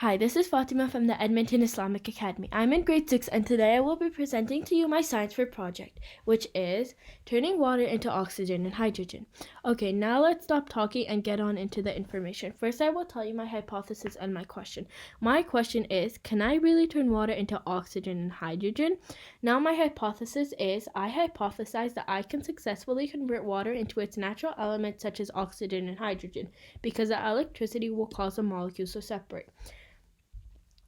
Hi, this is Fatima from the Edmonton Islamic Academy. I'm in grade 6 and today I will be presenting to you my science fair project, which is turning water into oxygen and hydrogen. Okay, now let's stop talking and get on into the information. First, I will tell you my hypothesis and my question. My question is, can I really turn water into oxygen and hydrogen? Now my hypothesis is, I hypothesize that I can successfully convert water into its natural elements such as oxygen and hydrogen because the electricity will cause the molecules to separate.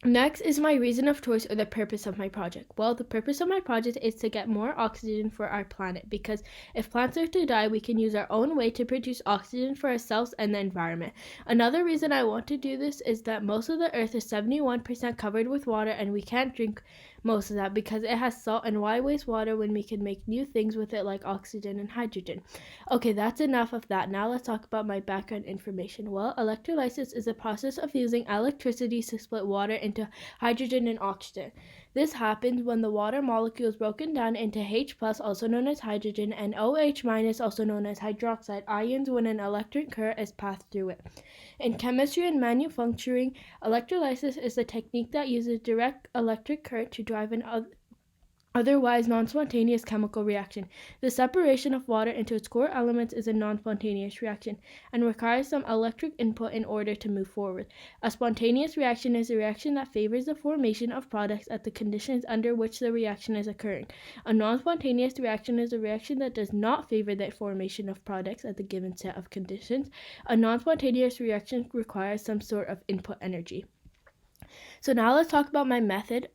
Next is my reason of choice or the purpose of my project. Well, the purpose of my project is to get more oxygen for our planet because if plants are to die, we can use our own way to produce oxygen for ourselves and the environment. Another reason I want to do this is that most of the earth is 71% covered with water and we can't drink most of that because it has salt, and why waste water when we can make new things with it like oxygen and hydrogen? Okay, that's enough of that. Now let's talk about my background information. Well, electrolysis is a process of using electricity to split water into hydrogen and oxygen. This happens when the water molecule is broken down into H+, also known as hydrogen, and OH-, also known as hydroxide, ions when an electric current is passed through it. In chemistry and manufacturing, electrolysis is a technique that uses direct electric current to drive an otherwise non-spontaneous chemical reaction. The separation of water into its core elements is a non-spontaneous reaction and requires some electric input in order to move forward. A spontaneous reaction is a reaction that favors the formation of products at the conditions under which the reaction is occurring. A non-spontaneous reaction is a reaction that does not favor the formation of products at the given set of conditions. A non-spontaneous reaction requires some sort of input energy. So now let's talk about my method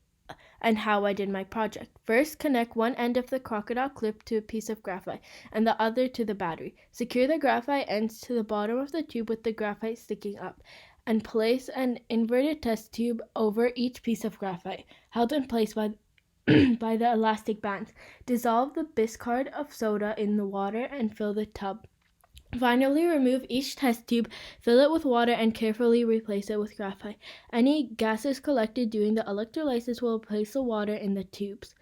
and how I did my project. First, connect one end of the crocodile clip to a piece of graphite and the other to the battery. Secure the graphite ends to the bottom of the tube with the graphite sticking up, and place an inverted test tube over each piece of graphite, held in place by by the elastic bands. Dissolve the biscard of soda in the water and fill the tub. Finally, remove each test tube, fill it with water, and carefully replace it with graphite. Any gases collected during the electrolysis will replace the water in the tubes.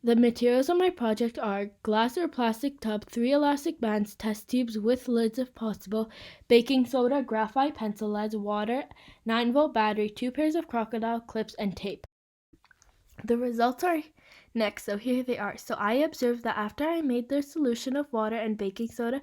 The materials of my project are glass or plastic tub, 3 elastic bands, test tubes with lids if possible, baking soda, graphite pencil leads, water, 9-volt battery, 2 pairs of crocodile clips, and tape. The results are next, so here they are. So I observed that after I made the solution of water and baking soda,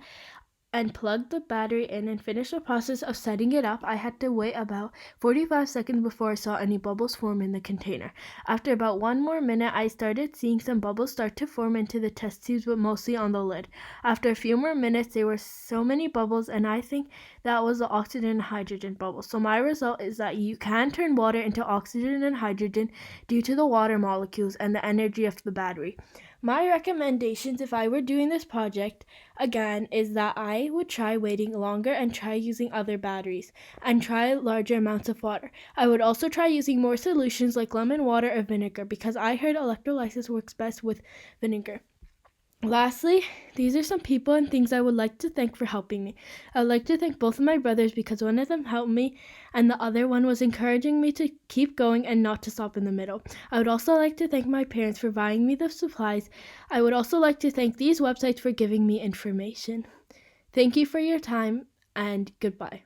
and plugged the battery in and finished the process of setting it up, I had to wait about 45 seconds before I saw any bubbles form in the container. After about 1 more minute, I started seeing some bubbles start to form into the test tubes, but mostly on the lid. After a few more minutes, there were so many bubbles, and I think that was the oxygen and hydrogen bubbles. So my result is that you can turn water into oxygen and hydrogen due to the water molecules and the energy of the battery. My recommendations if I were doing this project, again, is that I would try waiting longer and try using other batteries and try larger amounts of water. I would also try using more solutions like lemon water or vinegar because I heard electrolysis works best with vinegar. Lastly, these are some people and things I would like to thank for helping me. I would like to thank both of my brothers because one of them helped me and the other one was encouraging me to keep going and not to stop in the middle. I would also like to thank my parents for buying me the supplies. I would also like to thank these websites for giving me information. Thank you for your time and goodbye.